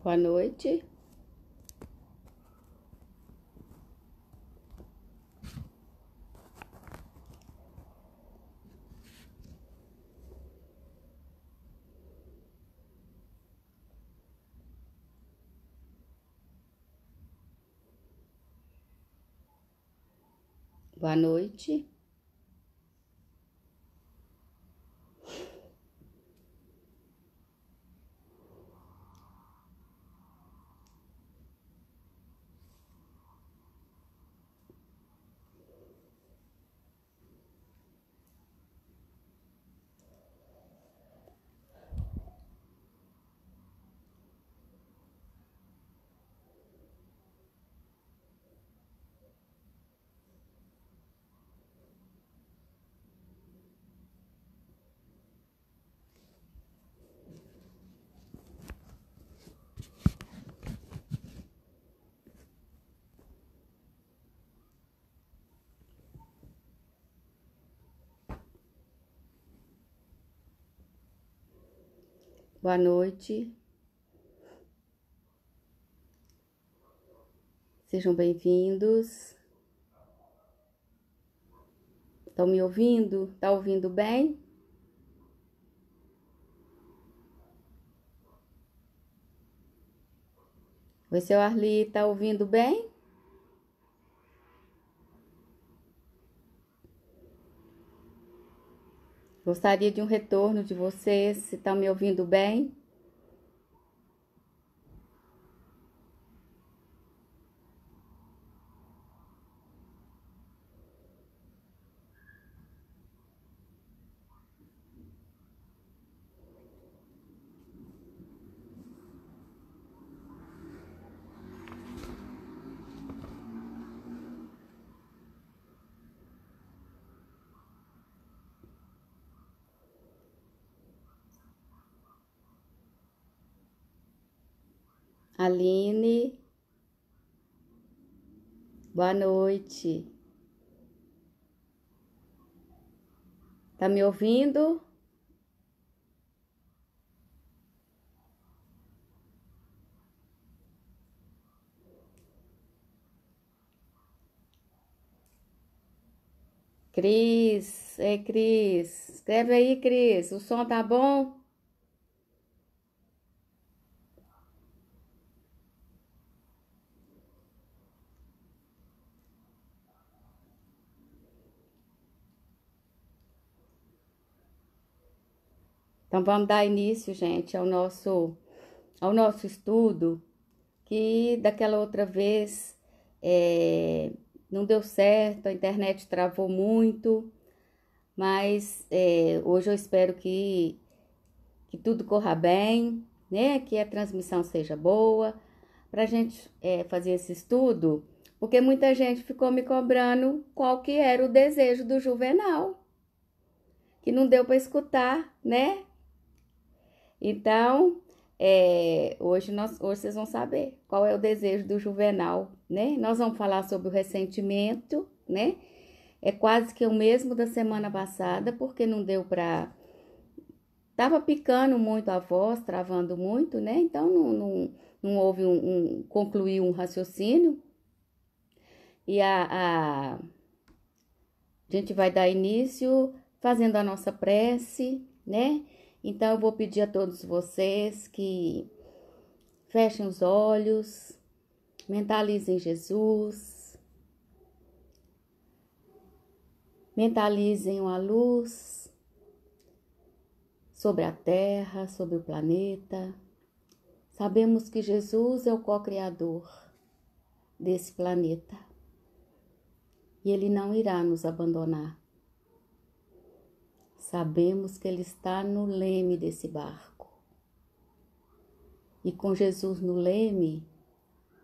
Boa noite. Boa noite. Boa noite. Sejam bem-vindos. Estão me ouvindo? Tá ouvindo bem? Oi, seu Arli, tá ouvindo bem? Gostaria de um retorno de vocês, se estão me ouvindo bem. Aline, boa noite. Tá me ouvindo? Cris, Cris. Escreve aí, Cris. O som tá bom? Então vamos dar início, gente, ao nosso estudo, que daquela outra vez não deu certo, a internet travou muito, mas hoje eu espero que tudo corra bem, né? Que a transmissão seja boa, para a gente fazer esse estudo, porque muita gente ficou me cobrando qual que era o desejo do Juvenal, que não deu para escutar, né? Então, hoje vocês vão saber qual é o desejo do Juvenal, né? Nós vamos falar sobre o ressentimento, né? É quase que o mesmo da semana passada, porque não deu para... Tava picando muito a voz, travando muito, né? Então, não houve concluir um raciocínio. E a gente vai dar início fazendo a nossa prece, né? Então, eu vou pedir a todos vocês que fechem os olhos, mentalizem Jesus, mentalizem a luz sobre a terra, sobre o planeta. Sabemos que Jesus é o co-criador desse planeta e Ele não irá nos abandonar. Sabemos que Ele está no leme desse barco. E com Jesus no leme,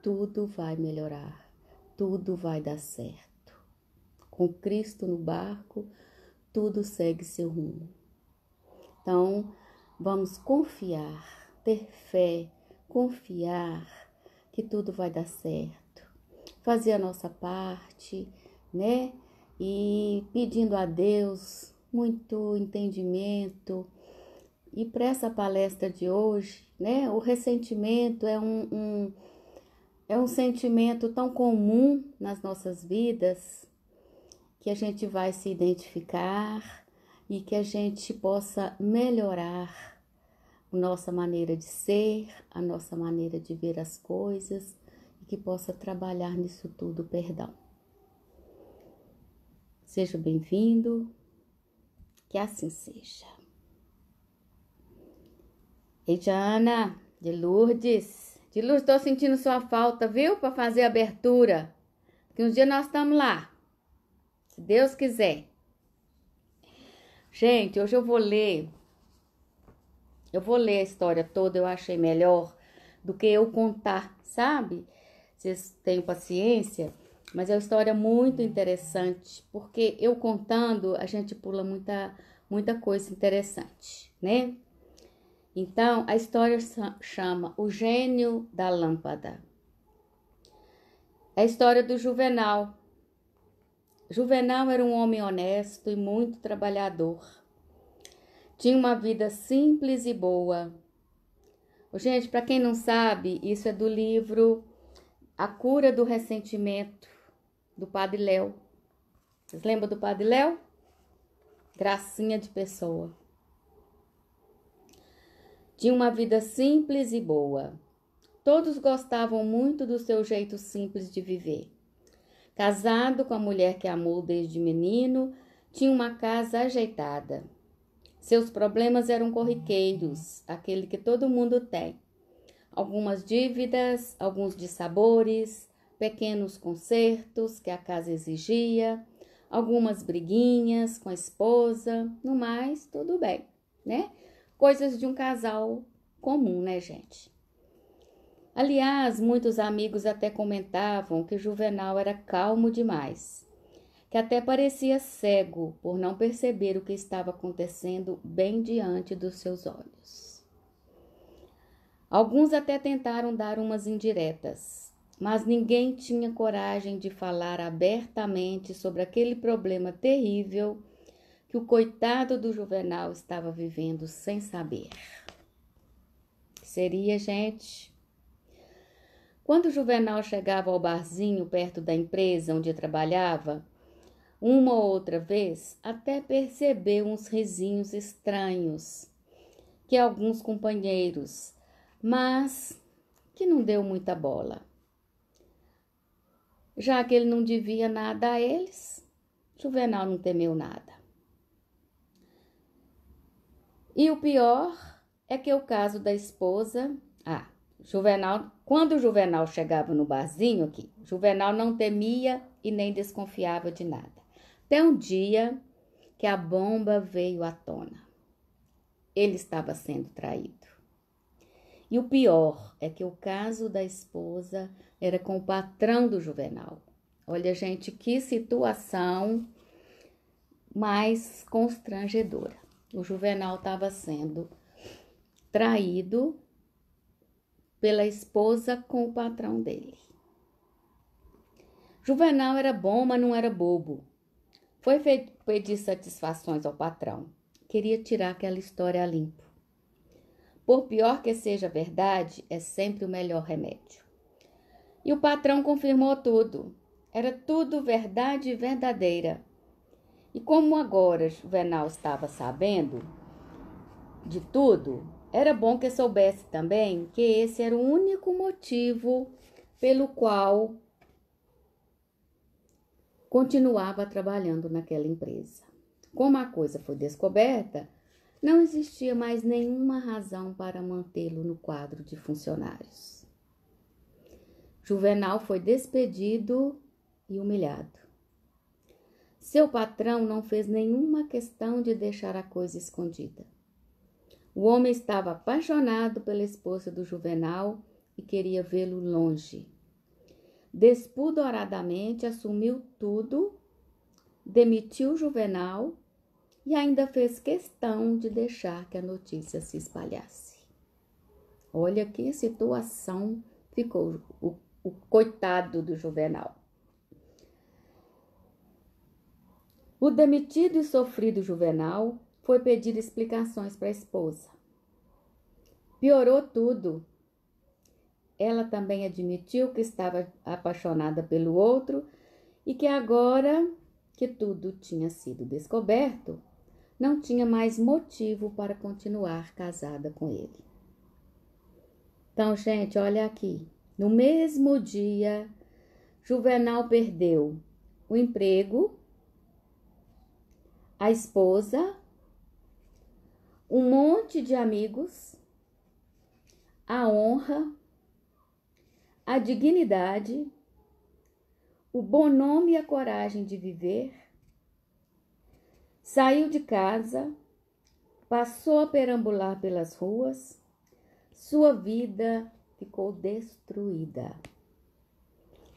tudo vai melhorar, tudo vai dar certo. Com Cristo no barco, tudo segue seu rumo. Então, vamos confiar, ter fé, confiar que tudo vai dar certo. Fazer a nossa parte, né? E pedindo a Deus muito entendimento E para essa palestra de hoje, né, o ressentimento é um sentimento tão comum nas nossas vidas que a gente vai se identificar e que a gente possa melhorar a nossa maneira de ser, a nossa maneira de ver as coisas e que possa trabalhar nisso tudo, perdão. Seja bem-vindo, que assim seja. Ei, Jana, de Lourdes, estou sentindo sua falta, viu? Para fazer a abertura, que um dia nós estamos lá, se Deus quiser. Gente, hoje eu vou ler a história toda, eu achei melhor do que eu contar, sabe? Vocês tenham paciência, mas é uma história muito interessante, porque eu contando, a gente pula muita coisa interessante, né? Então, a história chama O Gênio da Lâmpada. É a história do Juvenal. Juvenal era um homem honesto e muito trabalhador. Tinha uma vida simples e boa. Gente, para quem não sabe, isso é do livro A Cura do Ressentimento, do Padre Léo. Vocês lembram do Padre Léo? Gracinha de pessoa. Tinha uma vida simples e boa. Todos gostavam muito do seu jeito simples de viver. Casado com a mulher que amou desde menino, tinha uma casa ajeitada. Seus problemas eram corriqueiros, aquele que todo mundo tem. Algumas dívidas, alguns dissabores, pequenos consertos que a casa exigia, algumas briguinhas com a esposa, no mais, tudo bem, né? Coisas de um casal comum, né, gente? Aliás, muitos amigos até comentavam que Juvenal era calmo demais, que até parecia cego por não perceber o que estava acontecendo bem diante dos seus olhos. Alguns até tentaram dar umas indiretas, mas ninguém tinha coragem de falar abertamente sobre aquele problema terrível que o coitado do Juvenal estava vivendo sem saber. Seria, gente? Quando o Juvenal chegava ao barzinho perto da empresa onde trabalhava, uma ou outra vez até percebeu uns risinhos estranhos que alguns companheiros, mas que não deu muita bola. Já que ele não devia nada a eles, Juvenal não temeu nada. E o pior é que o caso da esposa... quando o Juvenal chegava no barzinho aqui, Juvenal não temia e nem desconfiava de nada. Até um dia que a bomba veio à tona. Ele estava sendo traído. E o pior é que o caso da esposa era com o patrão do Juvenal. Olha, gente, que situação mais constrangedora. O Juvenal estava sendo traído pela esposa com o patrão dele. Juvenal era bom, mas não era bobo. Foi pedir satisfações ao patrão. Queria tirar aquela história a limpo. Por pior que seja verdade, é sempre o melhor remédio. E o patrão confirmou tudo. Era tudo verdade verdadeira. E como agora Juvenal estava sabendo de tudo, era bom que soubesse também que esse era o único motivo pelo qual continuava trabalhando naquela empresa. Como a coisa foi descoberta, não existia mais nenhuma razão para mantê-lo no quadro de funcionários. Juvenal foi despedido e humilhado. Seu patrão não fez nenhuma questão de deixar a coisa escondida. O homem estava apaixonado pela esposa do Juvenal e queria vê-lo longe. Despudoradamente assumiu tudo, demitiu Juvenal e ainda fez questão de deixar que a notícia se espalhasse. Olha que situação ficou o coitado do Juvenal. O demitido e sofrido Juvenal foi pedir explicações para a esposa. Piorou tudo. Ela também admitiu que estava apaixonada pelo outro e que agora que tudo tinha sido descoberto, não tinha mais motivo para continuar casada com ele. Então, gente, olha aqui. No mesmo dia, Juvenal perdeu o emprego, a esposa, um monte de amigos, a honra, a dignidade, o bom nome e a coragem de viver. Saiu de casa, passou a perambular pelas ruas, sua vida ficou destruída.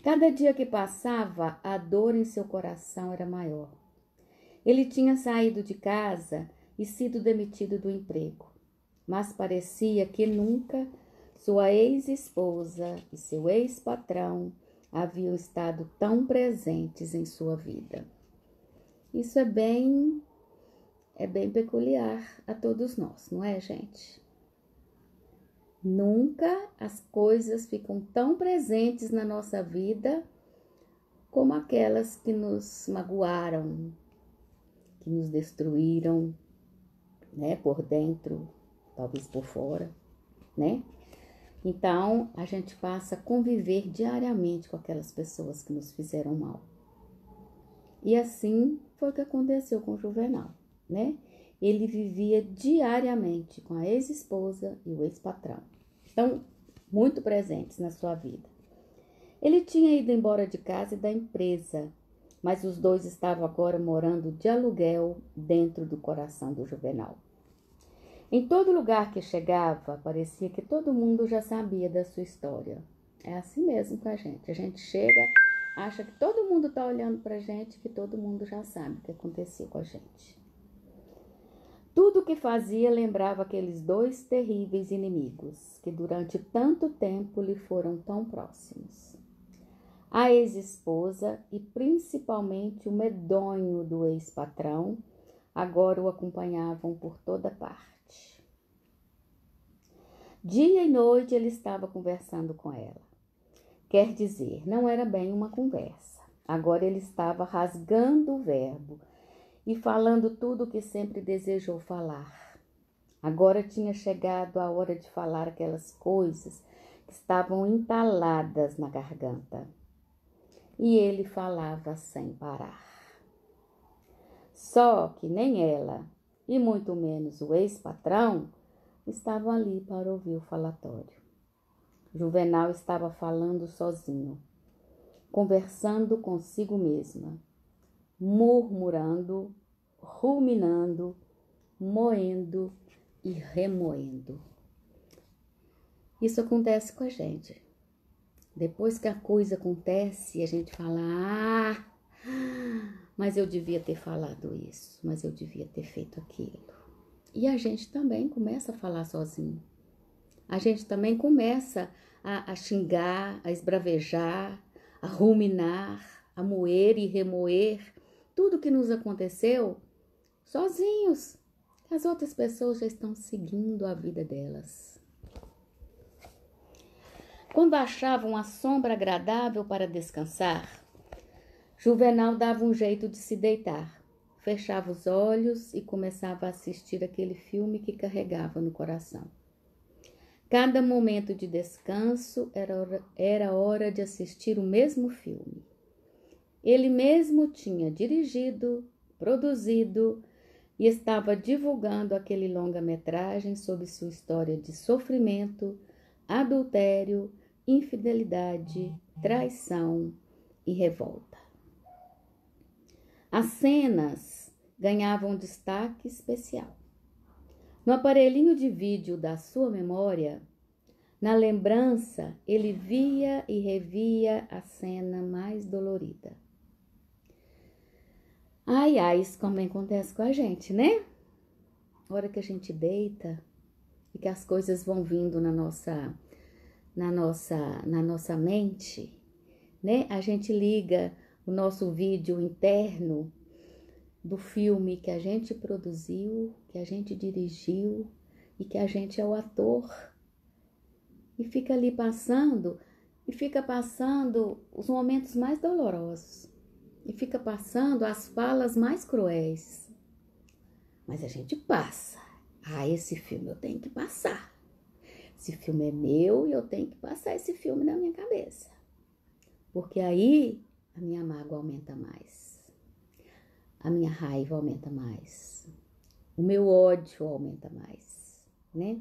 Cada dia que passava, a dor em seu coração era maior. Ele tinha saído de casa e sido demitido do emprego, mas parecia que nunca sua ex-esposa e seu ex-patrão haviam estado tão presentes em sua vida. Isso é bem peculiar a todos nós, não é, gente? Nunca as coisas ficam tão presentes na nossa vida como aquelas que nos magoaram, que nos destruíram, né, por dentro, talvez por fora, né? Então, a gente passa a conviver diariamente com aquelas pessoas que nos fizeram mal. E assim foi o que aconteceu com o Juvenal, né? Ele vivia diariamente com a ex-esposa e o ex-patrão. Então, muito presentes na sua vida. Ele tinha ido embora de casa e da empresa, mas os dois estavam agora morando de aluguel dentro do coração do Juvenal. Em todo lugar que chegava, parecia que todo mundo já sabia da sua história. É assim mesmo com a gente. A gente chega, acha que todo mundo está olhando para a gente, que todo mundo já sabe o que aconteceu com a gente. Tudo o que fazia lembrava aqueles dois terríveis inimigos que durante tanto tempo lhe foram tão próximos. A ex-esposa e principalmente o medonho do ex-patrão agora o acompanhavam por toda parte. Dia e noite ele estava conversando com ela. Quer dizer, não era bem uma conversa. Agora ele estava rasgando o verbo e falando tudo o que sempre desejou falar. Agora tinha chegado a hora de falar aquelas coisas que estavam entaladas na garganta. E ele falava sem parar. Só que nem ela, e muito menos o ex-patrão, estavam ali para ouvir o falatório. Juvenal estava falando sozinho, conversando consigo mesma, murmurando, ruminando, moendo e remoendo. Isso acontece com a gente. Depois que a coisa acontece, a gente fala, mas eu devia ter falado isso, mas eu devia ter feito aquilo. E a gente também começa a falar sozinho. A gente também começa a xingar, a esbravejar, a ruminar, a moer e remoer tudo que nos aconteceu sozinhos. As outras pessoas já estão seguindo a vida delas. Quando achavam uma sombra agradável para descansar, Juvenal dava um jeito de se deitar, fechava os olhos e começava a assistir aquele filme que carregava no coração. Cada momento de descanso era hora de assistir o mesmo filme. Ele mesmo tinha dirigido, produzido e estava divulgando aquele longa-metragem sobre sua história de sofrimento, adultério, infidelidade, traição e revolta. As cenas ganhavam destaque especial. No aparelhinho de vídeo da sua memória, na lembrança, ele via e revia a cena mais dolorida. Isso como acontece com a gente, né? A hora que a gente deita e que as coisas vão vindo na nossa mente, né? A gente liga o nosso vídeo interno do filme que a gente produziu, que a gente dirigiu e que a gente é o ator e fica ali passando, e fica passando os momentos mais dolorosos, e fica passando as falas mais cruéis. Mas a gente passa. Ah, esse filme eu tenho que passar. Esse filme é meu e eu tenho que passar esse filme na minha cabeça. Porque aí a minha mágoa aumenta mais. A minha raiva aumenta mais. O meu ódio aumenta mais, né?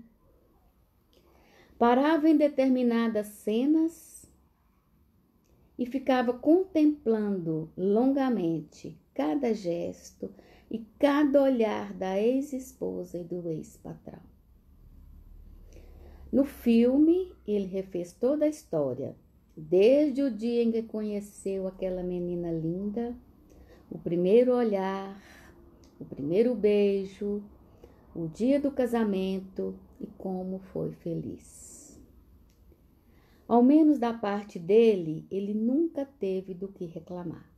Parava em determinadas cenas e ficava contemplando longamente cada gesto e cada olhar da ex-esposa e do ex-patrão. No filme, ele refez toda a história, desde o dia em que conheceu aquela menina linda, o primeiro olhar, o primeiro beijo, o dia do casamento e como foi feliz. Ao menos da parte dele, ele nunca teve do que reclamar.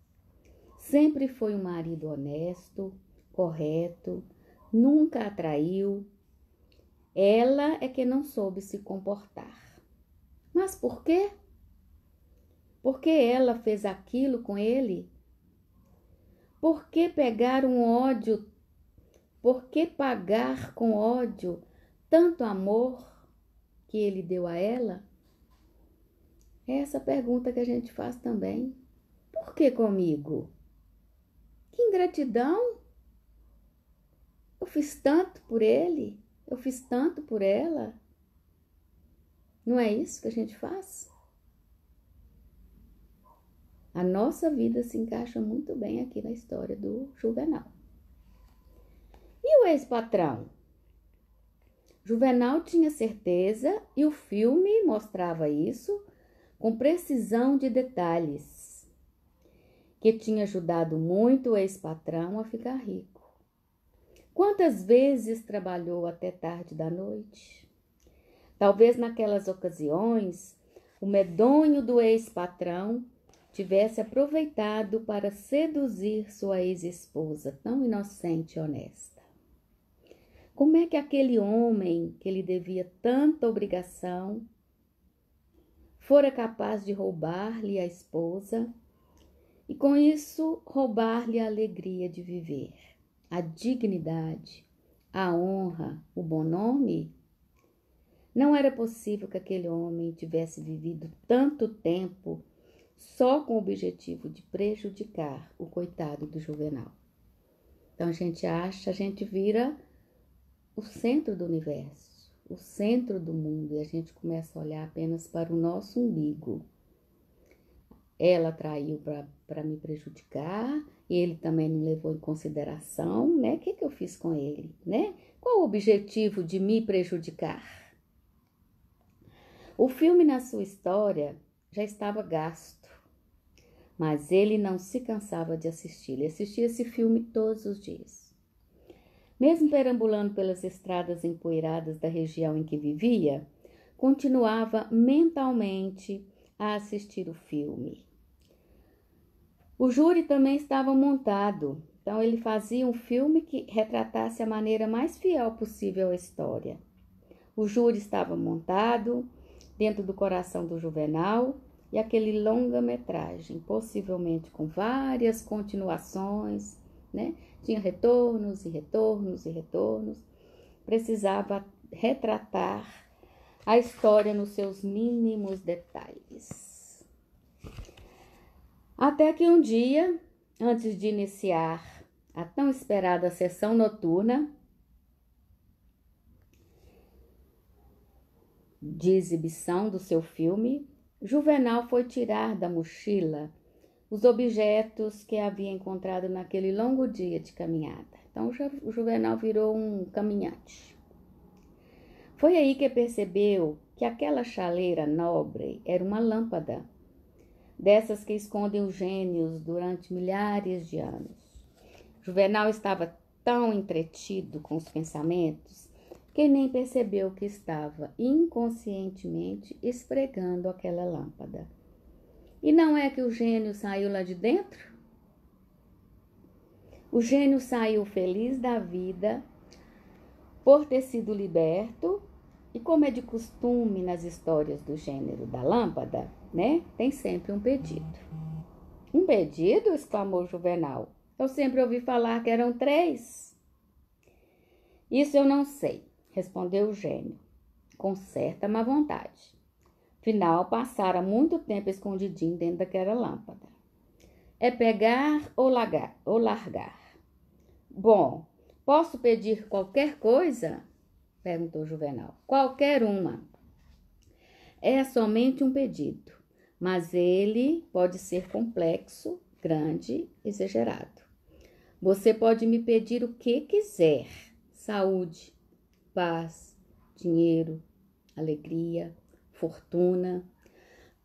Sempre foi um marido honesto, correto, nunca a traiu. Ela é que não soube se comportar. Mas por quê? Por que ela fez aquilo com ele? Por que pegar um ódio? Por que pagar com ódio tanto amor que ele deu a ela? É essa pergunta que a gente faz também. Por que comigo? Que ingratidão! Eu fiz tanto por ele, eu fiz tanto por ela. Não é isso que a gente faz? A nossa vida se encaixa muito bem aqui na história do Juvenal. E o ex-patrão? Juvenal tinha certeza e o filme mostrava isso com precisão de detalhes, que tinha ajudado muito o ex-patrão a ficar rico. Quantas vezes trabalhou até tarde da noite? Talvez naquelas ocasiões o medonho do ex-patrão tivesse aproveitado para seduzir sua ex-esposa, tão inocente e honesta. Como é que aquele homem, que lhe devia tanta obrigação, fora capaz de roubar-lhe a esposa e, com isso, roubar-lhe a alegria de viver, a dignidade, a honra, o bom nome? Não era possível que aquele homem tivesse vivido tanto tempo só com o objetivo de prejudicar o coitado do Juvenal. Então a gente vira o centro do universo, o centro do mundo, e a gente começa a olhar apenas para o nosso umbigo. Ela traiu para me prejudicar, e ele também não levou em consideração, né? O que eu fiz com ele, né? Qual o objetivo de me prejudicar? O filme, na sua história, já estava gasto. Mas ele não se cansava de assistir. Ele assistia esse filme todos os dias. Mesmo perambulando pelas estradas empoeiradas da região em que vivia, continuava mentalmente a assistir o filme. O júri também estava montado, então ele fazia um filme que retratasse a maneira mais fiel possível a história. O júri estava montado dentro do coração do Juvenal, e aquele longa-metragem, possivelmente com várias continuações, né? Tinha retornos e retornos e retornos. Precisava retratar a história nos seus mínimos detalhes. Até que um dia, antes de iniciar a tão esperada sessão noturna de exibição do seu filme, Juvenal foi tirar da mochila os objetos que havia encontrado naquele longo dia de caminhada. Então, o Juvenal virou um caminhante. Foi aí que percebeu que aquela chaleira nobre era uma lâmpada, dessas que escondem os gênios durante milhares de anos. Juvenal estava tão entretido com os pensamentos que nem percebeu que estava inconscientemente esfregando aquela lâmpada. E não é que o gênio saiu lá de dentro? O gênio saiu feliz da vida por ter sido liberto E como é de costume nas histórias do gênero da lâmpada, né? Tem sempre um pedido. Um pedido? Exclamou Juvenal. Eu sempre ouvi falar que eram 3. Isso eu não sei, respondeu o gênio, com certa má vontade. Afinal, passara muito tempo escondidinho dentro daquela lâmpada. É pegar ou largar? Bom, posso pedir qualquer coisa? Perguntou Juvenal. Qualquer uma. É somente um pedido, mas ele pode ser complexo, grande, exagerado. Você pode me pedir o que quiser: saúde, paz, dinheiro, alegria, fortuna,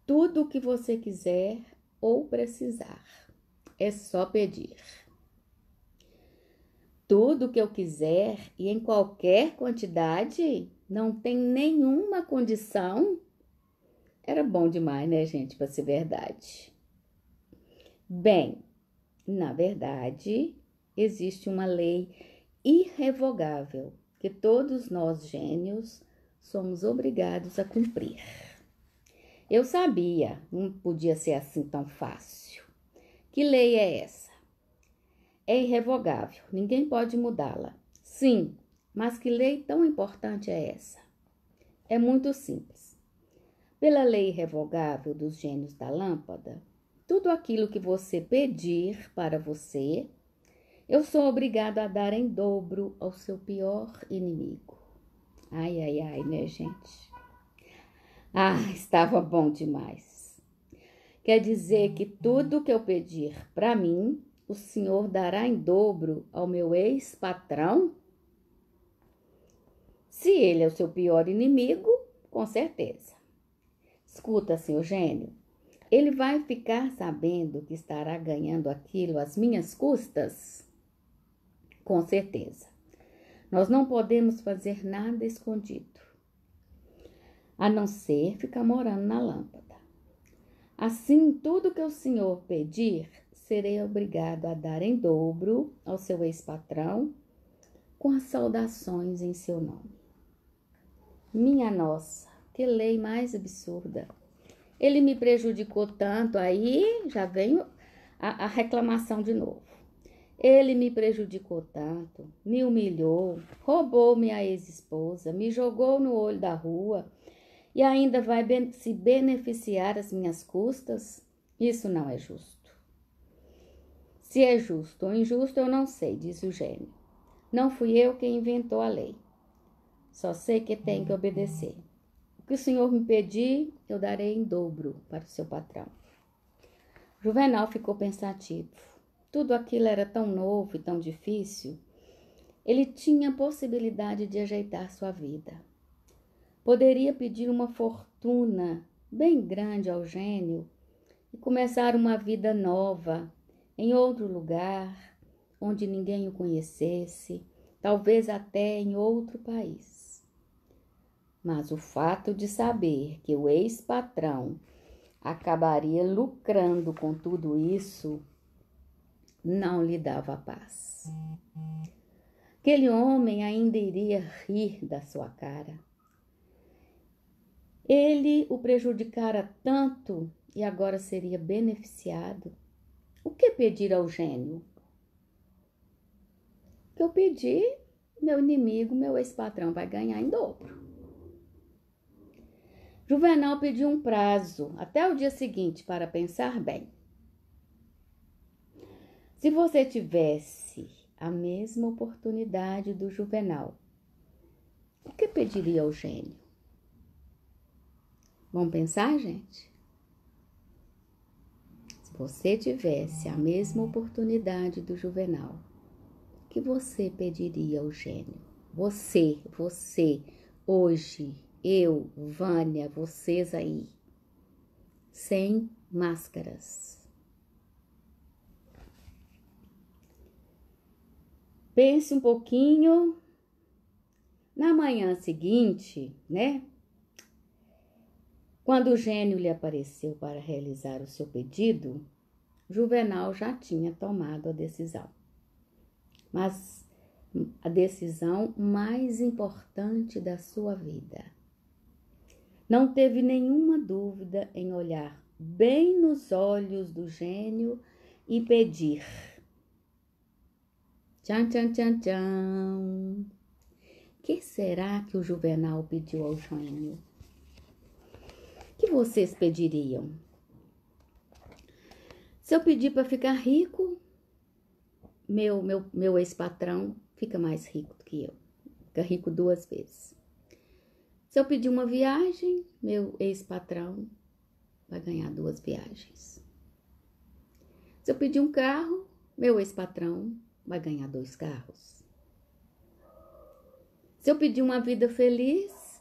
tudo o que você quiser ou precisar. É só pedir. Tudo o que eu quiser e em qualquer quantidade, não tem nenhuma condição. Era bom demais, né, gente, para ser verdade. Bem, na verdade, existe uma lei irrevogável que todos nós gênios somos obrigados a cumprir. Eu sabia, não podia ser assim tão fácil. Que lei é essa? É irrevogável, ninguém pode mudá-la. Sim, mas que lei tão importante é essa? É muito simples. Pela lei irrevogável dos gênios da lâmpada, tudo aquilo que você pedir para você, eu sou obrigado a dar em dobro ao seu pior inimigo. Ai, ai, ai, né, gente? Ah, estava bom demais. Quer dizer que tudo que eu pedir para mim, o senhor dará em dobro ao meu ex-patrão? Se ele é o seu pior inimigo, com certeza. Escuta, senhor gênio, ele vai ficar sabendo que estará ganhando aquilo às minhas custas? Com certeza. Nós não podemos fazer nada escondido, a não ser ficar morando na lâmpada. Assim, tudo que o senhor pedir, serei obrigado a dar em dobro ao seu ex-patrão, com as saudações em seu nome. Minha nossa, que lei mais absurda! Ele me prejudicou tanto, aí já vem a reclamação de novo. Ele me prejudicou tanto, me humilhou, roubou minha ex-esposa, me jogou no olho da rua e ainda vai se beneficiar às minhas custas? Isso não é justo. Se é justo ou injusto, eu não sei, disse o gênio. Não fui eu quem inventou a lei. Só sei que tenho que obedecer. O que o senhor me pedir, eu darei em dobro para o seu patrão. Juvenal ficou pensativo. Tudo aquilo era tão novo e tão difícil. Ele tinha a possibilidade de ajeitar sua vida. Poderia pedir uma fortuna bem grande ao gênio e começar uma vida nova em outro lugar, onde ninguém o conhecesse, talvez até em outro país. Mas o fato de saber que o ex-patrão acabaria lucrando com tudo isso não lhe dava paz. Aquele homem ainda iria rir da sua cara. Ele o prejudicara tanto e agora seria beneficiado. O que pedir ao gênio? O que eu pedi, meu inimigo, meu ex-patrão, vai ganhar em dobro. Juvenal pediu um prazo, até o dia seguinte, para pensar bem. Se você tivesse a mesma oportunidade do Juvenal, o que pediria ao gênio? Vamos pensar, gente? Se você tivesse a mesma oportunidade do Juvenal, o que você pediria ao gênio? Você, hoje, eu, Vânia, vocês aí, sem máscaras. Pense um pouquinho. Na manhã seguinte, né? Quando o gênio lhe apareceu para realizar o seu pedido, Juvenal já tinha tomado a decisão. Mas a decisão mais importante da sua vida. Não teve nenhuma dúvida em olhar bem nos olhos do gênio e pedir. Tchan, tchan, tchan, tchan. Que será que o Juvenal pediu ao gênio? O que vocês pediriam? Se eu pedir para ficar rico, meu ex-patrão fica mais rico do que eu. Fica rico 2 vezes. Se eu pedir uma viagem, meu ex-patrão vai ganhar 2 viagens. Se eu pedir um carro, meu ex-patrão vai ganhar 2 carros. Se eu pedir uma vida feliz,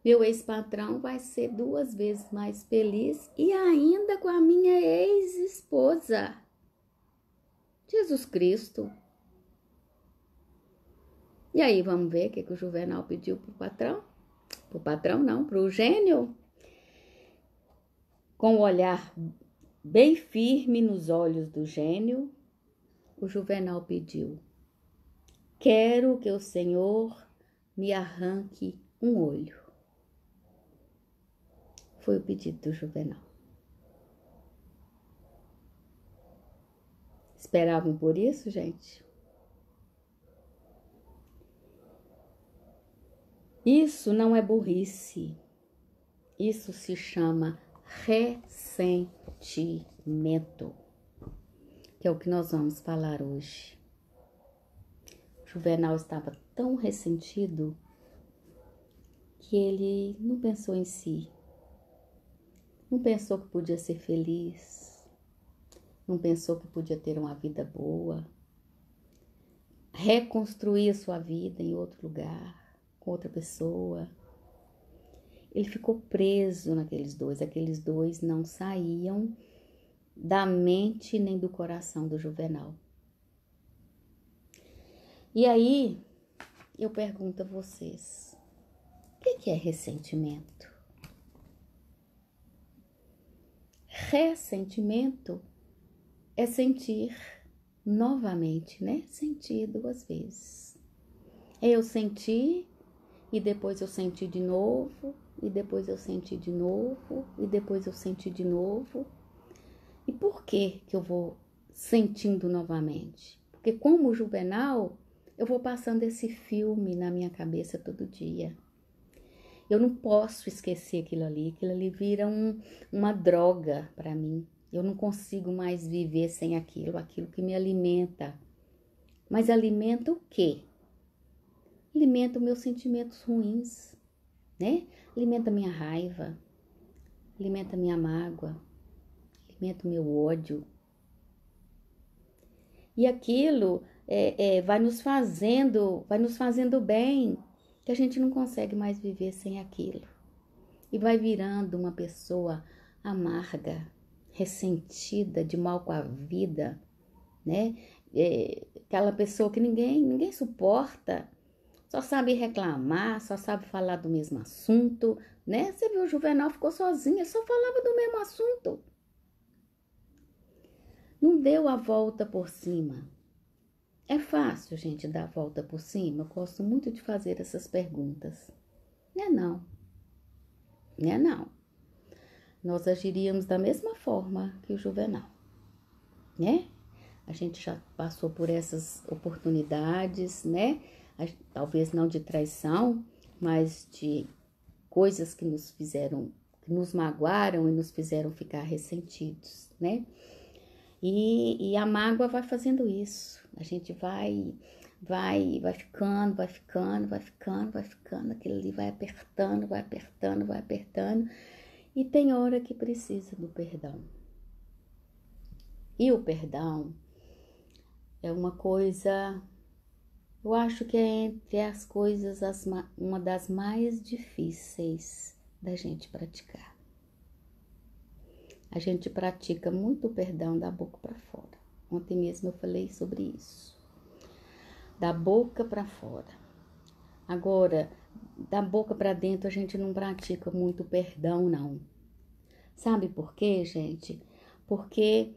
meu ex-patrão vai ser 2 vezes mais feliz e ainda com a minha ex-esposa, Jesus Cristo. E aí, vamos ver o que o Juvenal pediu pro patrão? Pro patrão não, pro gênio. Com o olhar bem firme nos olhos do gênio, o Juvenal pediu: quero que o Senhor me arranque um olho. Foi o pedido do Juvenal. Esperavam por isso, gente? Isso não é burrice. Isso se chama ressentimento, que é o que nós vamos falar hoje. Juvenal estava tão ressentido que ele não pensou em si, não pensou que podia ser feliz, não pensou que podia ter uma vida boa, reconstruir a sua vida em outro lugar, com outra pessoa. Ele ficou preso naqueles dois, aqueles dois não saíam da mente nem do coração do Juvenal. E aí, eu pergunto a vocês, o que é ressentimento? Ressentimento é sentir novamente, né? Sentir 2 vezes. É eu sentir e depois eu senti de novo, e depois eu senti de novo, e depois eu senti de novo. E por que eu vou sentindo novamente? Porque como o Juvenal, eu vou passando esse filme na minha cabeça todo dia. Eu não posso esquecer aquilo ali vira uma droga para mim. Eu não consigo mais viver sem aquilo que me alimenta. Mas alimenta o quê? Alimenta meus sentimentos ruins, né? Alimenta minha raiva, alimenta minha mágoa, alimenta meu ódio. E aquilo vai nos fazendo bem, que a gente não consegue mais viver sem aquilo. E vai virando uma pessoa amarga, ressentida, de mal com a vida, né? Aquela pessoa que ninguém suporta, só sabe reclamar, só sabe falar do mesmo assunto, né? Você viu, o Juvenal ficou sozinho, só falava do mesmo assunto. Não deu a volta por cima. É fácil, gente, dar a volta por cima? Eu gosto muito de fazer essas perguntas. Não é não. Não é não. Nós agiríamos da mesma forma que o Juvenal, né? A gente já passou por essas oportunidades, né? Talvez não de traição, mas de coisas que nos fizeram, que nos magoaram e nos fizeram ficar ressentidos, né? E a mágoa vai fazendo isso. A gente vai ficando, aquilo ali vai apertando. E tem hora que precisa do perdão. E o perdão é uma coisa, eu acho que é entre as coisas, uma das mais difíceis da gente praticar. A gente pratica muito o perdão da boca para fora. Ontem mesmo eu falei sobre isso. Da boca para fora. Agora, da boca para dentro a gente não pratica muito perdão, não. Sabe por quê, gente? Porque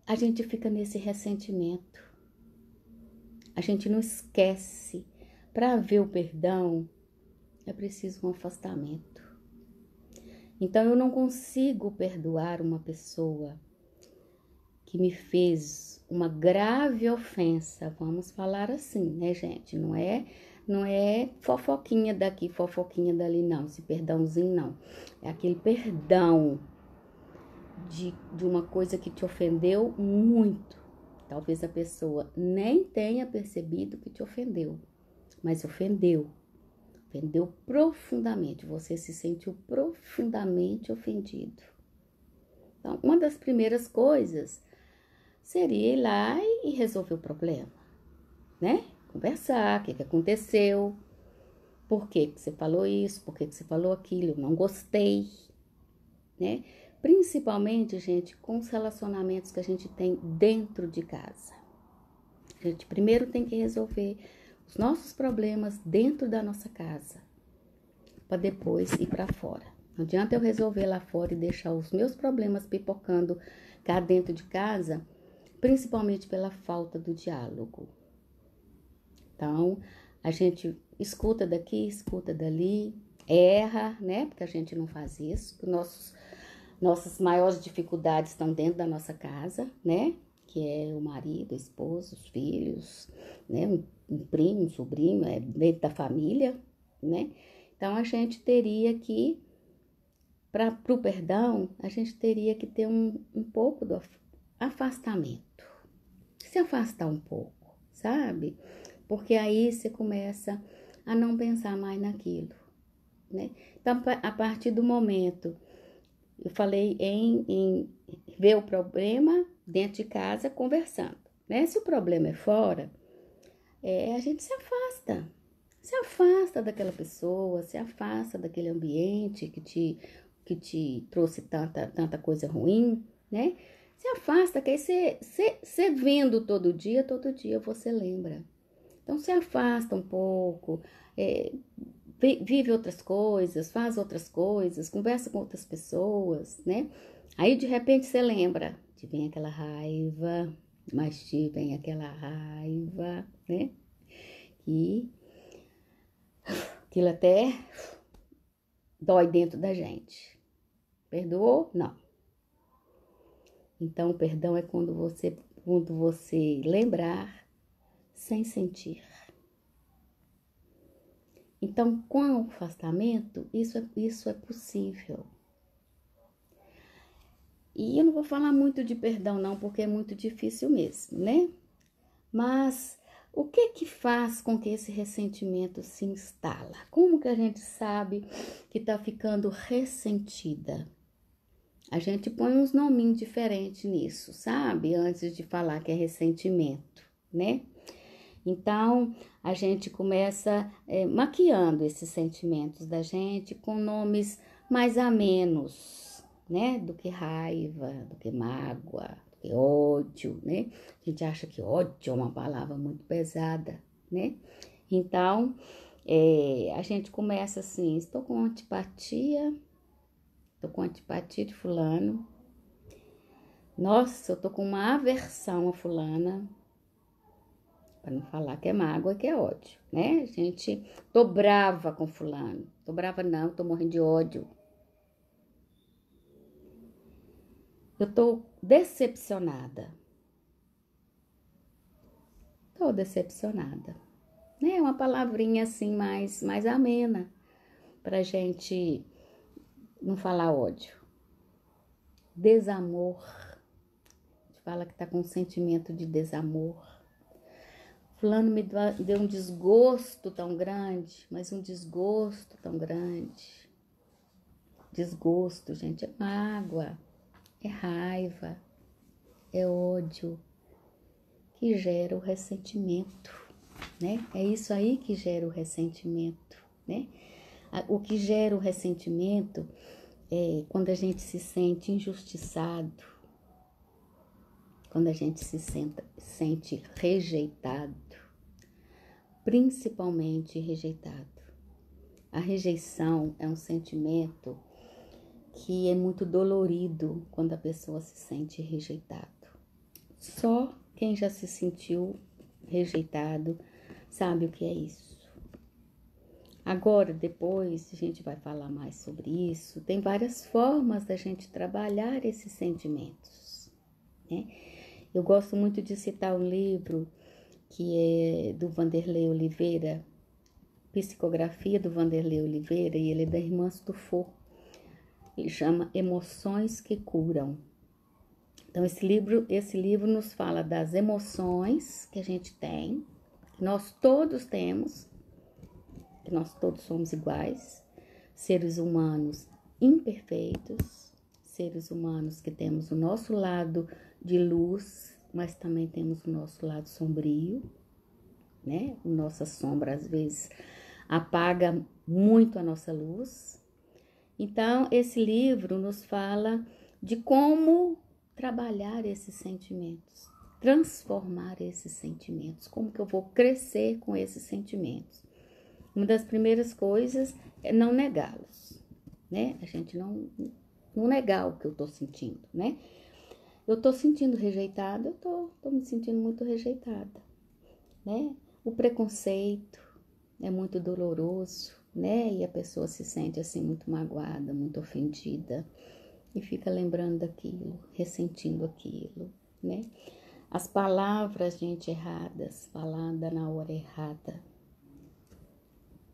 a gente fica nesse ressentimento. A gente não esquece. Para haver o perdão, é preciso um afastamento. Então, eu não consigo perdoar uma pessoa que me fez uma grave ofensa. Vamos falar assim, né, gente? Não é fofoquinha daqui, fofoquinha dali, não. Esse perdãozinho, não. É aquele perdão de uma coisa que te ofendeu muito. Talvez a pessoa nem tenha percebido que te ofendeu, mas ofendeu. Ofendeu profundamente. Você se sentiu profundamente ofendido. Então, uma das primeiras coisas seria ir lá e resolver o problema, né? Conversar, o que aconteceu, por que você falou isso, por que você falou aquilo, eu não gostei, né? Principalmente, gente, com os relacionamentos que a gente tem dentro de casa. A gente primeiro tem que resolver os nossos problemas dentro da nossa casa, para depois ir para fora. Não adianta eu resolver lá fora e deixar os meus problemas pipocando cá dentro de casa, principalmente pela falta do diálogo. Então, a gente escuta daqui, escuta dali, erra, né? Porque a gente não faz isso. Nossas maiores dificuldades estão dentro da nossa casa, né? Que é o marido, o esposo, os filhos, né? Um primo, um sobrinho, é dentro da família, né? Então, a gente teria que, para o perdão, a gente teria que ter um pouco do afastamento. Se afastar um pouco, sabe? Porque aí você começa a não pensar mais naquilo, né? Então, a partir do momento, eu falei em ver o problema dentro de casa conversando, né? Se o problema é fora, a gente se afasta. Se afasta daquela pessoa, se afasta daquele ambiente que te trouxe tanta coisa ruim, né? Se afasta, que aí você vendo todo dia você lembra. Então, se afasta um pouco, vive outras coisas, faz outras coisas, conversa com outras pessoas, né? Aí, de repente, você lembra, te vem aquela raiva, mas te vem aquela raiva, né? E aquilo até dói dentro da gente. Perdoou? Não. Então, o perdão é quando você lembrar sem sentir. Então, com o afastamento, isso é possível. E eu não vou falar muito de perdão, não, porque é muito difícil mesmo, né? Mas o que faz com que esse ressentimento se instala? Como que a gente sabe que tá ficando ressentida? A gente põe uns nominhos diferentes nisso, sabe? Antes de falar que é ressentimento, né? Então, a gente começa maquiando esses sentimentos da gente com nomes mais amenos, né? Do que raiva, do que mágoa, do que ódio, né? A gente acha que ódio é uma palavra muito pesada, né? Então, a gente começa assim, estou com antipatia de fulano. Nossa, eu tô com uma aversão a fulana. Para não falar que é mágoa, que é ódio, né? Gente, tô brava com fulano. Tô brava não, tô morrendo de ódio. Eu tô decepcionada. Tô decepcionada. É uma palavrinha assim mais amena pra gente não falar ódio. Desamor. A gente fala que tá com um sentimento de desamor. Fulano me deu um desgosto tão grande, mas um desgosto tão grande. Desgosto, gente, é mágoa, é raiva, é ódio que gera o ressentimento, né? É isso aí que gera o ressentimento, né? O que gera o ressentimento é quando a gente se sente injustiçado, quando a gente se sente rejeitado, principalmente rejeitado. A rejeição é um sentimento que é muito dolorido quando a pessoa se sente rejeitado. Só quem já se sentiu rejeitado, sabe o que é isso. Agora, depois, a gente vai falar mais sobre isso. Tem várias formas da gente trabalhar esses sentimentos, né? Eu gosto muito de citar um livro que é do Vanderlei Oliveira, Psicografia do Vanderlei Oliveira, e ele é da irmã Stufo. Ele chama Emoções que Curam. Então, esse livro nos fala das emoções que a gente tem, que nós todos temos, que nós todos somos iguais, seres humanos imperfeitos, seres humanos que temos o nosso lado de luz, mas também temos o nosso lado sombrio, né? Nossa sombra, às vezes, apaga muito a nossa luz. Então, esse livro nos fala de como trabalhar esses sentimentos, transformar esses sentimentos, como que eu vou crescer com esses sentimentos. Uma das primeiras coisas é não negá-los, né? A gente não negar o que eu tô sentindo, né? Eu tô sentindo rejeitada, eu tô me sentindo muito rejeitada, né? O preconceito é muito doloroso, né? E a pessoa se sente assim muito magoada, muito ofendida e fica lembrando daquilo, ressentindo aquilo, né? As palavras, gente, erradas, falada na hora errada.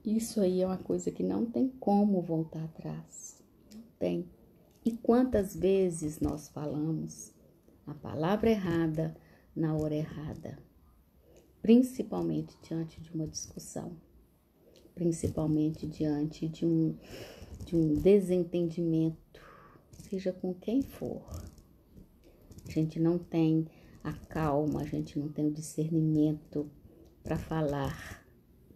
Isso aí é uma coisa que não tem como voltar atrás. Não tem. E quantas vezes nós falamos a palavra errada na hora errada? Principalmente diante de uma discussão. Principalmente diante de um desentendimento, seja com quem for. A gente não tem a calma, a gente não tem o discernimento para falar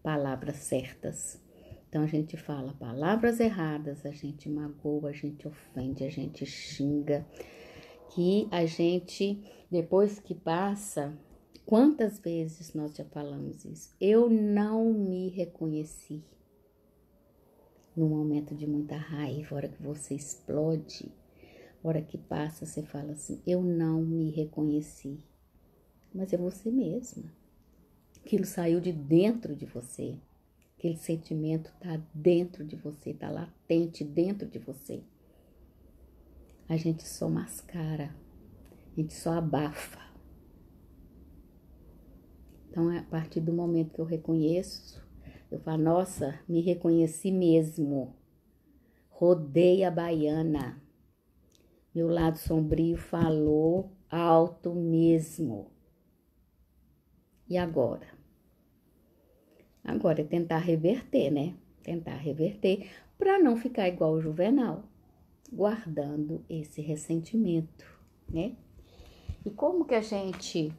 palavras certas. Então a gente fala palavras erradas, a gente magoa, a gente ofende, a gente xinga, que a gente, depois que passa, quantas vezes nós já falamos isso? Eu não me reconheci. No momento de muita raiva, hora que você explode, hora que passa, você fala assim, eu não me reconheci. Mas é você mesma. Aquilo saiu de dentro de você. Aquele sentimento está dentro de você, está latente dentro de você. A gente só mascara, a gente só abafa. Então, a partir do momento que eu reconheço, eu falo, nossa, me reconheci mesmo. Rodei a baiana. Meu lado sombrio falou alto mesmo. E agora? Agora é tentar reverter, né? Tentar reverter para não ficar igual o Juvenal, guardando esse ressentimento, né? E como que a gente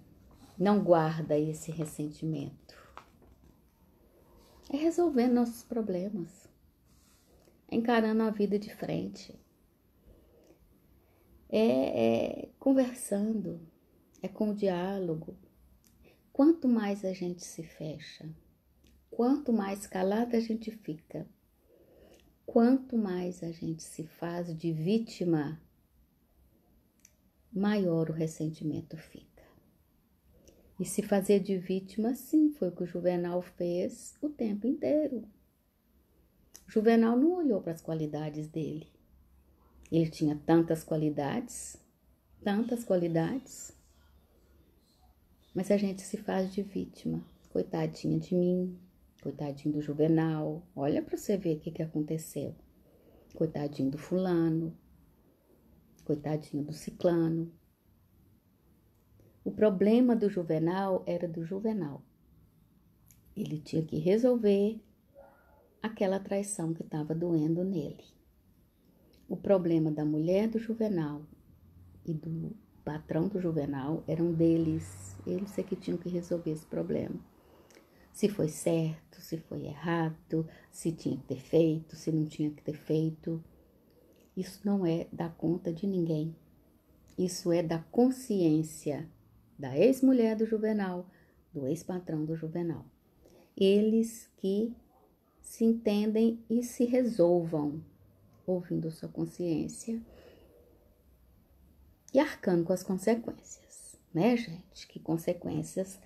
não guarda esse ressentimento? É resolvendo nossos problemas, encarando a vida de frente, conversando, é com o diálogo. Quanto mais a gente se fecha, quanto mais calada a gente fica, quanto mais a gente se faz de vítima, maior o ressentimento fica. E se fazer de vítima, sim, foi o que o Juvenal fez o tempo inteiro. O Juvenal não olhou para as qualidades dele. Ele tinha tantas qualidades, mas a gente se faz de vítima. Coitadinha de mim, coitadinho do Juvenal. Olha para você ver o que aconteceu. Coitadinho do fulano, coitadinho do ciclano. O problema do Juvenal era do Juvenal. Ele tinha que resolver aquela traição que estava doendo nele. O problema da mulher do Juvenal e do patrão do Juvenal eram deles. Eles é que tinham que resolver esse problema. Se foi certo, se foi errado, se tinha que ter feito, se não tinha que ter feito. Isso não é da conta de ninguém. Isso é da consciência da ex-mulher do Juvenal, do ex-patrão do Juvenal. Eles que se entendem e se resolvam, ouvindo sua consciência e arcando com as consequências, né, gente? Que consequências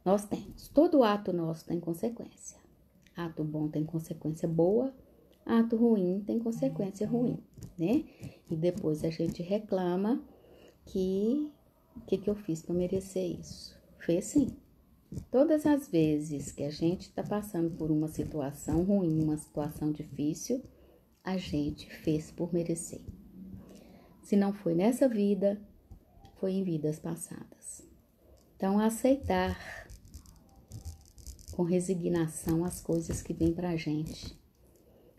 Nós temos. Todo ato nosso tem consequência. Ato bom tem consequência boa, ato ruim tem consequência ruim, né? E depois a gente reclama que o que eu fiz para merecer isso? Fez sim. Todas as vezes que a gente está passando por uma situação ruim, uma situação difícil, a gente fez por merecer. Se não foi nessa vida, foi em vidas passadas. Então, aceitar com resignação as coisas que vêm pra gente.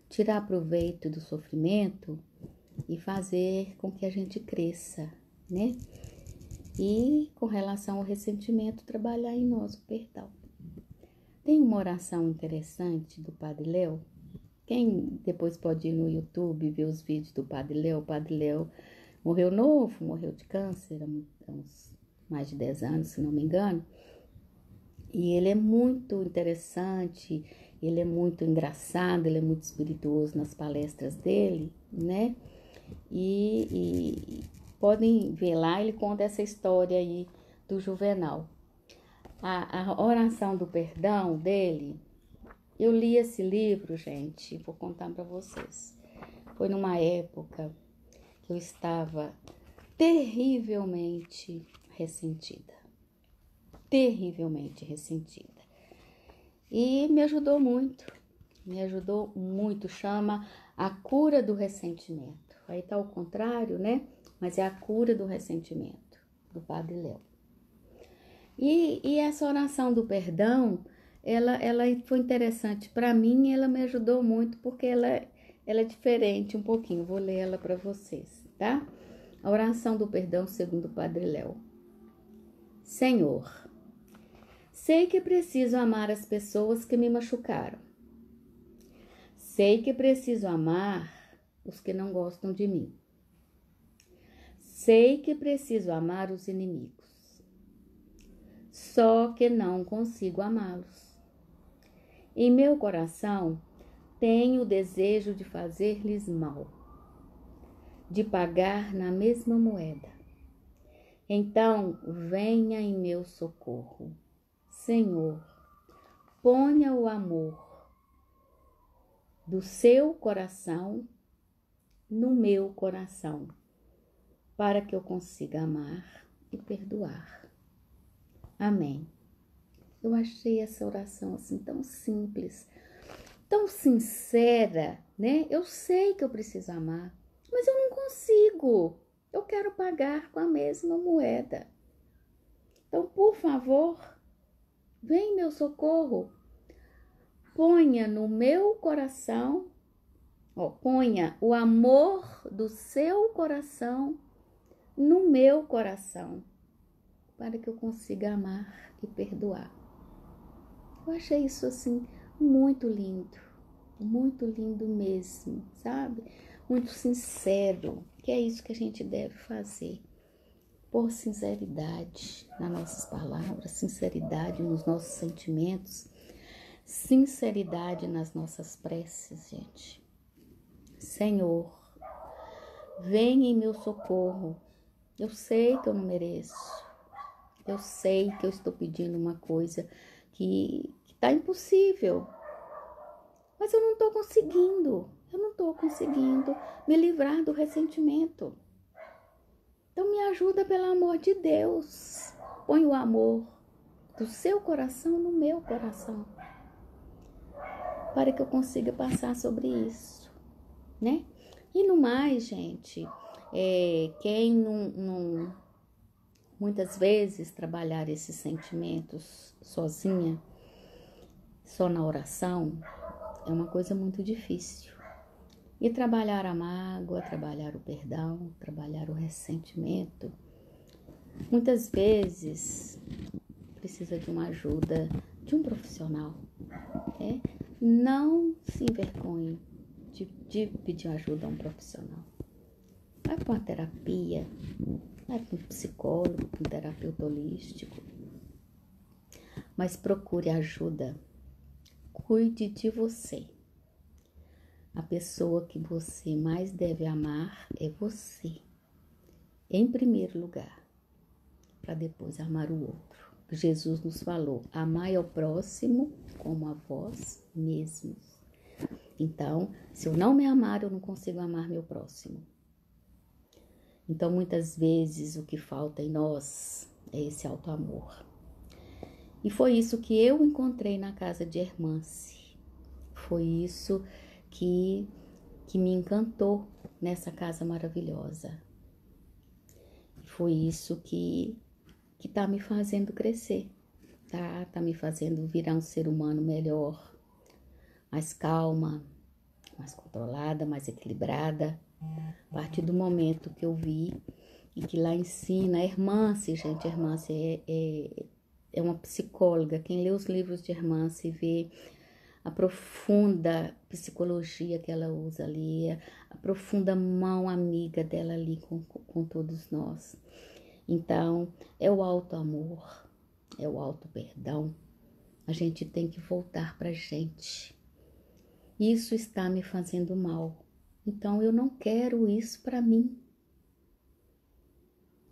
Tirar proveito do sofrimento e fazer com que a gente cresça, né? E com relação ao ressentimento, trabalhar em nós o perdão. Tem uma oração interessante do Padre Léo. Quem depois pode ir no YouTube e ver os vídeos do Padre Léo. O Padre Léo morreu novo, morreu de câncer há uns mais de 10 anos, se não me engano. E ele é muito interessante, ele é muito engraçado, ele é muito espirituoso nas palestras dele, né? E podem ver lá, ele conta essa história aí do Juvenal. A oração do perdão dele, eu li esse livro, gente, vou contar para vocês. Foi numa época que eu estava terrivelmente ressentida. Terrivelmente ressentida. E me ajudou muito. Chama A Cura do Ressentimento. Aí tá ao contrário, né? Mas é A Cura do Ressentimento, do Padre Léo. E essa oração do perdão, ela foi interessante para mim, ela me ajudou muito, porque ela é diferente um pouquinho. Vou ler ela para vocês, tá? A oração do perdão segundo o Padre Léo. Senhor, sei que preciso amar as pessoas que me machucaram. Sei que preciso amar os que não gostam de mim. Sei que preciso amar os inimigos. Só que não consigo amá-los. Em meu coração, tenho o desejo de fazer-lhes mal, de pagar na mesma moeda. Então, venha em meu socorro. Senhor, ponha o amor do seu coração no meu coração, para que eu consiga amar e perdoar. Amém. Eu achei essa oração assim tão simples, tão sincera, né? Eu sei que eu preciso amar, mas eu não consigo. Eu quero pagar com a mesma moeda. Então, por favor, vem em meu socorro. Ponha no meu coração, ponha o amor do seu coração no meu coração, para que eu consiga amar e perdoar. Eu achei isso assim muito lindo mesmo, sabe? Muito sincero, que é isso que a gente deve fazer. Por sinceridade nas nossas palavras, sinceridade nos nossos sentimentos, sinceridade nas nossas preces, gente. Senhor, vem em meu socorro. Eu sei que eu não mereço. Eu sei que eu estou pedindo uma coisa que tá impossível. Mas eu não estou conseguindo. Eu não estou conseguindo me livrar do ressentimento. Então me ajuda, pelo amor de Deus. Põe o amor do seu coração no meu coração, para que eu consiga passar sobre isso, né? E no mais, gente, quem não muitas vezes trabalhar esses sentimentos sozinha, só na oração, é uma coisa muito difícil. E trabalhar a mágoa, trabalhar o perdão, trabalhar o ressentimento, muitas vezes precisa de uma ajuda de um profissional. Não se envergonhe de pedir ajuda a um profissional. Vai para uma terapia, vai para um psicólogo, para um terapeuta holístico. Mas procure ajuda. Cuide de você. A pessoa que você mais deve amar é você, em primeiro lugar, para depois amar o outro. Jesus nos falou: amai ao próximo como a vós mesmos. Então, se eu não me amar, eu não consigo amar meu próximo. Então, muitas vezes, o que falta em nós é esse auto-amor. E foi isso que eu encontrei na casa de Hermance. Foi isso que me encantou nessa casa maravilhosa. Foi isso que tá me fazendo crescer, tá? Tá me fazendo virar um ser humano melhor, mais calma, mais controlada, mais equilibrada. A partir do momento que eu vi e que lá ensina, a Hermance, gente, Hermance é uma psicóloga. Quem lê os livros de Hermance vê a profunda psicologia que ela usa ali, a profunda mão amiga dela ali com todos nós. Então, é o auto-amor, é o auto-perdão. A gente tem que voltar pra gente. Isso está me fazendo mal. Então, eu não quero isso para mim.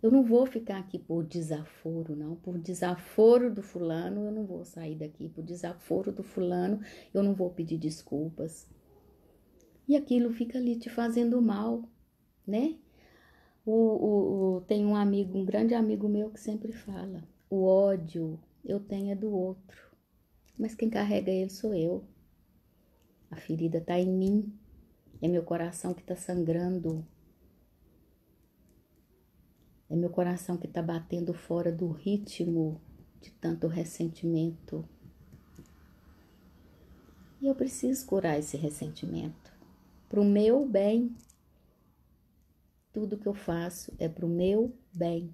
Eu não vou ficar aqui por desaforo, não. Por desaforo do fulano, eu não vou sair daqui. Por desaforo do fulano, eu não vou pedir desculpas. E aquilo fica ali te fazendo mal, né? Tem um amigo, um grande amigo meu que sempre fala: o ódio eu tenho é do outro, mas quem carrega ele sou eu. A ferida tá em mim, é meu coração que tá sangrando. É meu coração que tá batendo fora do ritmo de tanto ressentimento. E eu preciso curar esse ressentimento. Pro meu bem. Tudo que eu faço é pro meu bem.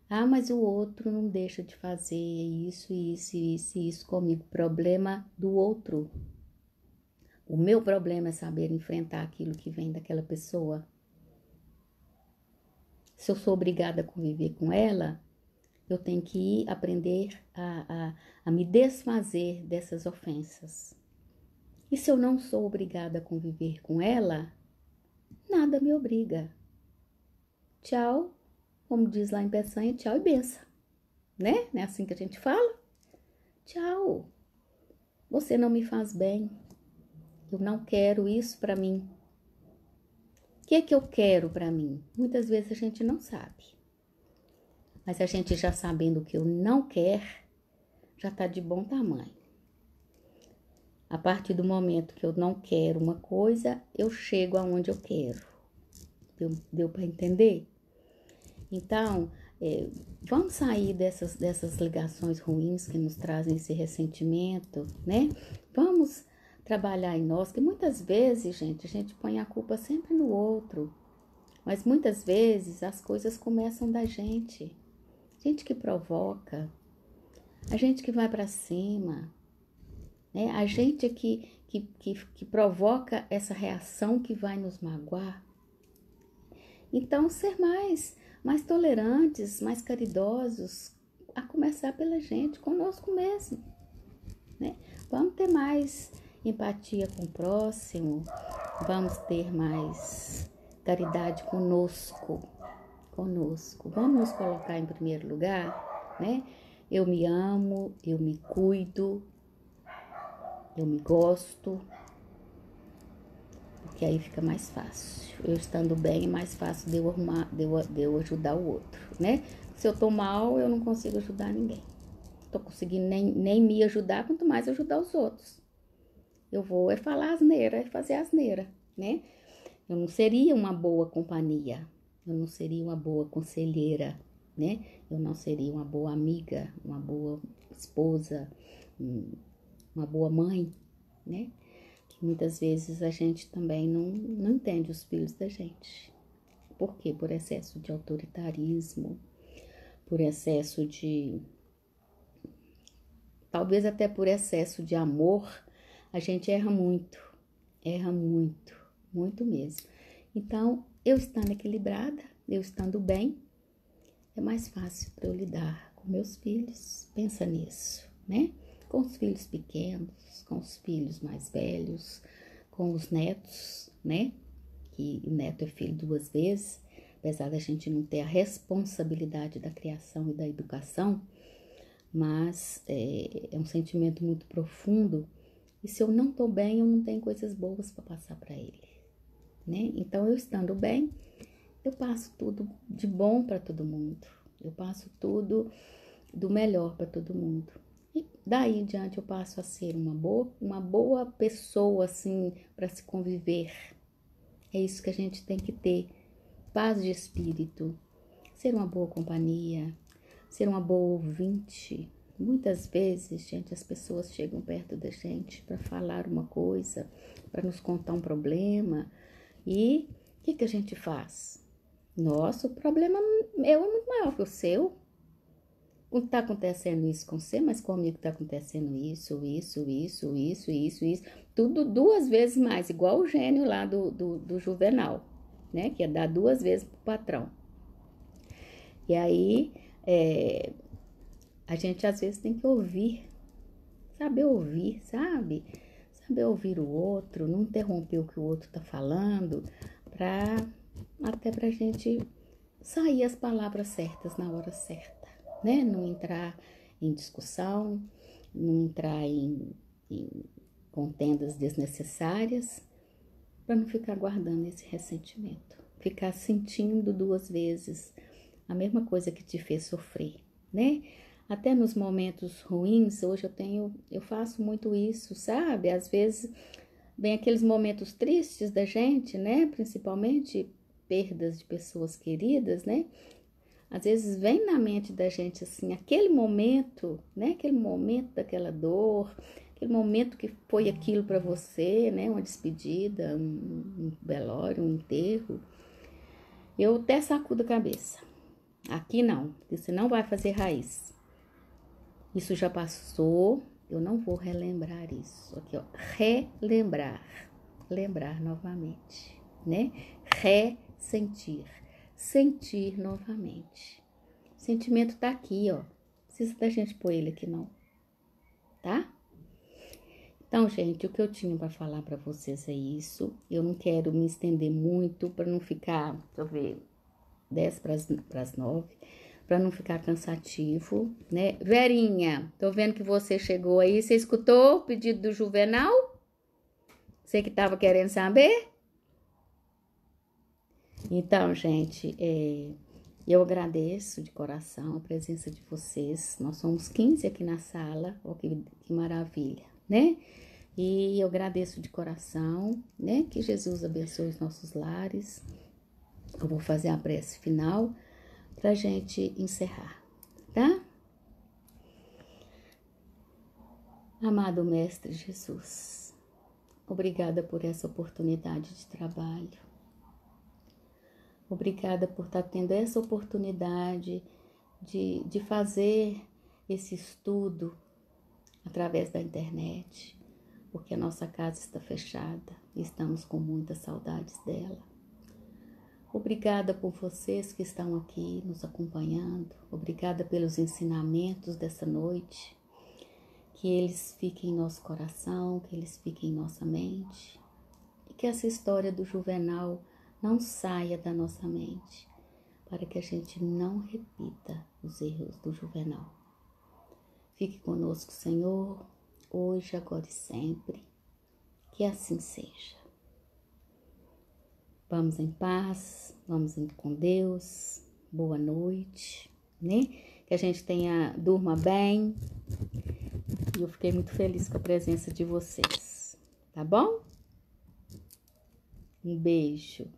Ah, mas o outro não deixa de fazer isso comigo. Problema do outro. O meu problema é saber enfrentar aquilo que vem daquela pessoa. Se eu sou obrigada a conviver com ela, eu tenho que aprender a me desfazer dessas ofensas. E se eu não sou obrigada a conviver com ela, nada me obriga. Tchau, como diz lá em Peçanha, tchau e benção, né? Não é assim que a gente fala? Tchau, você não me faz bem, eu não quero isso para mim. O que é que eu quero para mim? Muitas vezes a gente não sabe. Mas a gente já sabendo o que eu não quero, já tá de bom tamanho. A partir do momento que eu não quero uma coisa, eu chego aonde eu quero. Deu para entender? Então, vamos sair dessas ligações ruins que nos trazem esse ressentimento, né? Vamos trabalhar em nós, que muitas vezes, gente, a gente põe a culpa sempre no outro. Mas muitas vezes as coisas começam da gente. Gente que provoca, a gente que vai para cima, né? A gente que provoca essa reação que vai nos magoar. Então, ser mais tolerantes, mais caridosos, a começar pela gente, conosco mesmo, né? Vamos ter mais empatia com o próximo, vamos ter mais caridade conosco. Vamos nos colocar em primeiro lugar, né? Eu me amo, eu me cuido, eu me gosto, porque aí fica mais fácil. Eu estando bem, é mais fácil de eu ajudar o outro, né? Se eu tô mal, eu não consigo ajudar ninguém. Tô conseguindo nem me ajudar, quanto mais ajudar os outros. Eu vou falar asneira, fazer asneira, né? Eu não seria uma boa companhia, eu não seria uma boa conselheira, né? Eu não seria uma boa amiga, uma boa esposa, uma boa mãe, né? Que muitas vezes a gente também não entende os filhos da gente. Por quê? Por excesso de autoritarismo, por excesso de... talvez até por excesso de amor, a gente erra muito, muito mesmo. Então, eu estando equilibrada, eu estando bem, é mais fácil para eu lidar com meus filhos. Pensa nisso, né? Com os filhos pequenos, com os filhos mais velhos, com os netos, né? Que o neto é filho 2 vezes, apesar da gente não ter a responsabilidade da criação e da educação, mas é um sentimento muito profundo. E se eu não tô bem, eu não tenho coisas boas para passar para ele, né? Então, eu estando bem, eu passo tudo de bom para todo mundo. Eu passo tudo do melhor para todo mundo. E daí em diante eu passo a ser uma boa pessoa, assim, para se conviver. É isso que a gente tem que ter. Paz de espírito, ser uma boa companhia, ser uma boa ouvinte. Muitas vezes, gente, as pessoas chegam perto da gente para falar uma coisa, para nos contar um problema. E o que a gente faz? Nossa, o problema meu é muito maior que o seu. Não tá acontecendo isso com você, mas comigo tá acontecendo isso. Tudo 2 vezes mais, igual o gênio lá do Juvenal, né? Que ia dar 2 vezes pro patrão. E aí, a gente às vezes tem que ouvir, saber ouvir, sabe? Saber ouvir o outro, não interromper o que o outro tá falando, até pra gente sair as palavras certas na hora certa, né? Não entrar em discussão, não entrar em contendas desnecessárias, para não ficar guardando esse ressentimento, ficar sentindo 2 vezes a mesma coisa que te fez sofrer, né? Até nos momentos ruins, hoje eu faço muito isso, sabe? Às vezes vem aqueles momentos tristes da gente, né? Principalmente perdas de pessoas queridas, né? Às vezes vem na mente da gente assim, aquele momento, né? Aquele momento daquela dor, aquele momento que foi aquilo para você, né? Uma despedida, um velório, um enterro. Eu até sacudo a cabeça. Aqui não, você não vai fazer raiz. Isso já passou, eu não vou relembrar isso. Aqui, ó, relembrar, lembrar novamente, né? Ressentir, sentir novamente. O sentimento tá aqui, ó. Não precisa da gente pôr ele aqui não, tá? Então, gente, o que eu tinha para falar para vocês é isso. Eu não quero me estender muito para não ficar, deixa eu ver, 10 para as 9, para não ficar cansativo, né? Verinha, tô vendo que você chegou aí. Você escutou o pedido do Juvenal? Você que tava querendo saber? Então, gente, eu agradeço de coração a presença de vocês. Nós somos 15 aqui na sala. Oh, que maravilha, né? E eu agradeço de coração, né? Que Jesus abençoe os nossos lares. Eu vou fazer a prece final pra gente encerrar, tá? Amado Mestre Jesus, obrigada por essa oportunidade de trabalho. Obrigada por estar tendo essa oportunidade de fazer esse estudo através da internet, porque a nossa casa está fechada e estamos com muitas saudades dela. Obrigada por vocês que estão aqui nos acompanhando. Obrigada pelos ensinamentos dessa noite. Que eles fiquem em nosso coração, que eles fiquem em nossa mente. E que essa história do Juvenal não saia da nossa mente, para que a gente não repita os erros do Juvenal. Fique conosco, Senhor, hoje, agora e sempre. Que assim seja. Vamos em paz, vamos com Deus, boa noite, né? Que a gente durma bem. E eu fiquei muito feliz com a presença de vocês, tá bom? Um beijo.